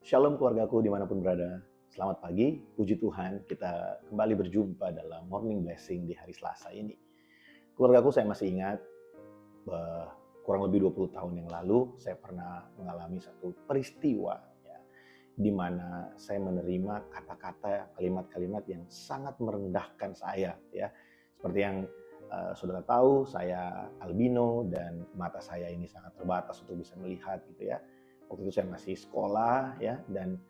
Shalom keluargaku dimanapun berada. Selamat pagi, puji Tuhan kita kembali berjumpa dalam Morning Blessing di hari Selasa ini. Keluargaku saya masih ingat, kurang lebih 20 tahun yang lalu saya pernah mengalami satu peristiwa ya, di mana saya menerima kata-kata, kalimat-kalimat yang sangat merendahkan saya ya. Seperti yang saudara tahu, saya albino dan mata saya ini sangat terbatas untuk bisa melihat gitu ya. Waktu itu saya masih sekolah ya, dan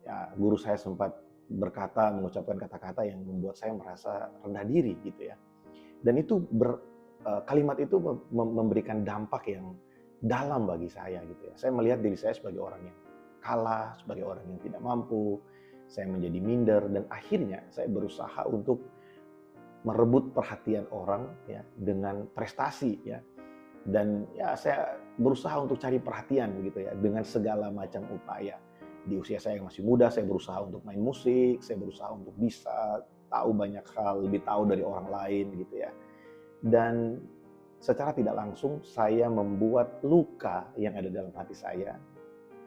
ya, guru saya sempat mengucapkan kata-kata yang membuat saya merasa rendah diri gitu ya. Dan itu kalimat itu memberikan dampak yang dalam bagi saya gitu ya. Saya melihat diri saya sebagai orang yang kalah, sebagai orang yang tidak mampu. Saya menjadi minder dan akhirnya saya berusaha untuk merebut perhatian orang ya dengan prestasi ya. Dan ya saya berusaha untuk cari perhatian begitu ya dengan segala macam upaya. Di usia saya yang masih muda, saya berusaha untuk main musik, saya berusaha untuk bisa tahu banyak hal, lebih tahu dari orang lain gitu ya. Dan secara tidak langsung saya membuat luka yang ada dalam hati saya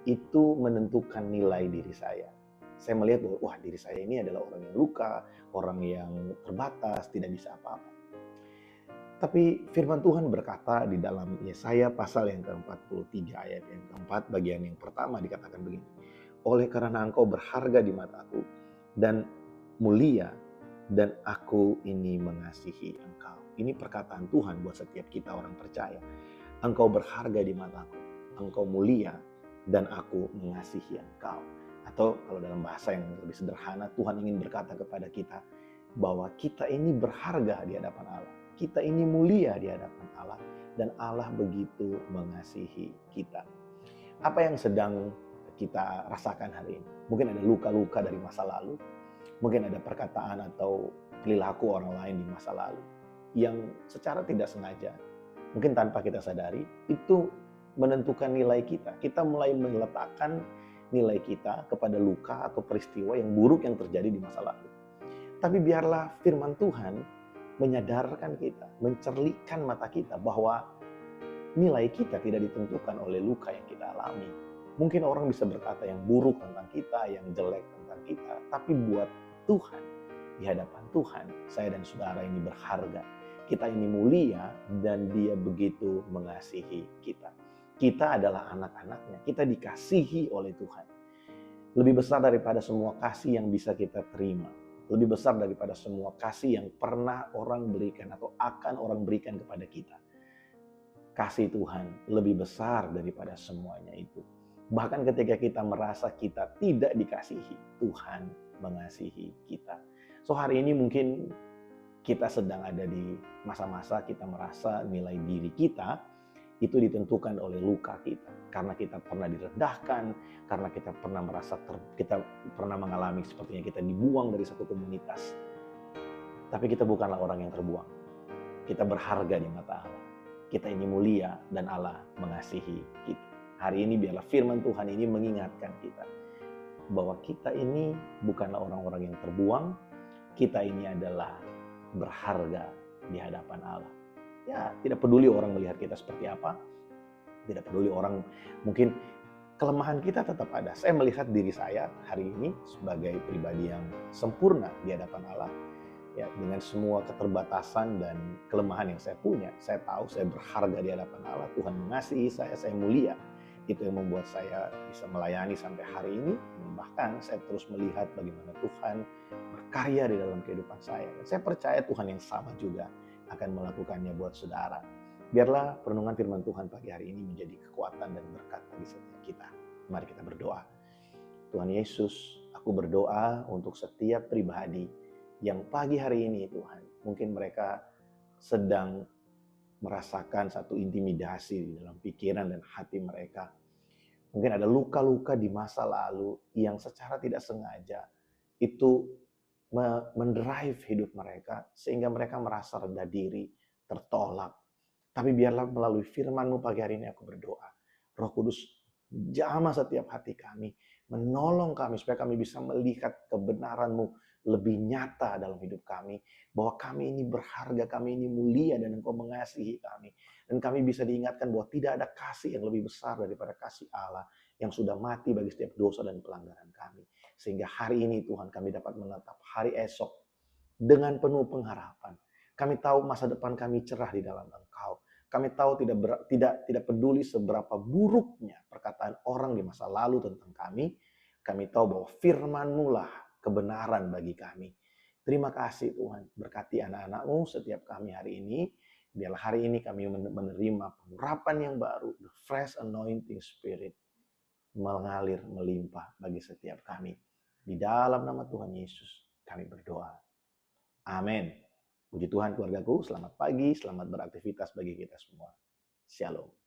itu menentukan nilai diri saya. Saya melihat bahwa wah, diri saya ini adalah orang yang luka, orang yang terbatas, tidak bisa apa-apa. Tapi firman Tuhan berkata di dalam Yesaya pasal yang ke-43 ayat yang keempat, bagian yang pertama dikatakan begini. Oleh karena engkau berharga di mataku dan mulia, dan aku ini mengasihi engkau. Ini perkataan Tuhan buat setiap kita orang percaya. Engkau berharga di mataku, engkau mulia, dan aku mengasihi engkau. Atau kalau dalam bahasa yang lebih sederhana, Tuhan ingin berkata kepada kita bahwa kita ini berharga di hadapan Allah. Kita ini mulia di hadapan Allah, dan Allah begitu mengasihi kita. Apa yang sedang kita rasakan hari ini? Mungkin ada luka-luka dari masa lalu, mungkin ada perkataan atau perilaku orang lain di masa lalu yang secara tidak sengaja, mungkin tanpa kita sadari, itu menentukan nilai kita. Kita mulai meletakkan nilai kita kepada luka atau peristiwa yang buruk yang terjadi di masa lalu. Tapi biarlah firman Tuhan menyadarkan kita, mencerlikkan mata kita bahwa nilai kita tidak ditentukan oleh luka yang kita alami. Mungkin orang bisa berkata yang buruk tentang kita, yang jelek tentang kita, tapi buat Tuhan, di hadapan Tuhan, saya dan saudara ini berharga. Kita ini mulia dan Dia begitu mengasihi kita. Kita adalah anak-anaknya, kita dikasihi oleh Tuhan. Lebih besar daripada semua kasih yang bisa kita terima. Lebih besar daripada semua kasih yang pernah orang berikan atau akan orang berikan kepada kita. Kasih Tuhan lebih besar daripada semuanya itu. Bahkan ketika kita merasa kita tidak dikasihi, Tuhan mengasihi kita. So hari ini mungkin kita sedang ada di masa-masa kita merasa nilai diri kita itu ditentukan oleh luka kita. Karena kita pernah direndahkan, karena kita pernah kita pernah mengalami sepertinya kita dibuang dari satu komunitas. Tapi kita bukanlah orang yang terbuang. Kita berharga di mata Allah. Kita ini mulia dan Allah mengasihi kita. Hari ini biarlah firman Tuhan ini mengingatkan kita bahwa kita ini bukanlah orang-orang yang terbuang. Kita ini adalah berharga di hadapan Allah. Ya, tidak peduli orang melihat kita seperti apa. Tidak peduli orang, mungkin kelemahan kita tetap ada. Saya melihat diri saya hari ini sebagai pribadi yang sempurna di hadapan Allah. Ya, dengan semua keterbatasan dan kelemahan yang saya punya, saya tahu saya berharga di hadapan Allah. Tuhan mengasihi saya mulia. Itu yang membuat saya bisa melayani sampai hari ini. Bahkan saya terus melihat bagaimana Tuhan berkarya di dalam kehidupan saya. Dan saya percaya Tuhan yang sama juga akan melakukannya buat saudara. Biarlah perenungan firman Tuhan pagi hari ini menjadi kekuatan dan berkat bagi setiap kita. Mari kita berdoa. Tuhan Yesus, aku berdoa untuk setiap pribadi yang pagi hari ini Tuhan, mungkin mereka sedang merasakan satu intimidasi di dalam pikiran dan hati mereka. Mungkin ada luka-luka di masa lalu yang secara tidak sengaja itu mendrive hidup mereka sehingga mereka merasa rendah diri, tertolak. Tapi biarlah melalui firman-Mu pagi hari ini aku berdoa, Roh Kudus jamah setiap hati kami, menolong kami supaya kami bisa melihat kebenaran-Mu lebih nyata dalam hidup kami, bahwa kami ini berharga, kami ini mulia dan Engkau mengasihi kami. Dan kami bisa diingatkan bahwa tidak ada kasih yang lebih besar daripada kasih Allah yang sudah mati bagi setiap dosa dan pelanggaran kami. Sehingga hari ini Tuhan kami dapat menatap hari esok dengan penuh pengharapan. Kami tahu masa depan kami cerah di dalam Engkau. Kami tahu tidak peduli seberapa buruknya perkataan orang di masa lalu tentang kami. Kami tahu bahwa firman-Mu lah kebenaran bagi kami. Terima kasih Tuhan, berkati anak-anak-Mu setiap kami hari ini. Biarlah hari ini kami menerima pengurapan yang baru, the fresh anointing spirit, mengalir, melimpah bagi setiap kami. Di dalam nama Tuhan Yesus, kami berdoa. Amin. Puji Tuhan keluargaku, selamat pagi, selamat beraktivitas bagi kita semua. Shalom.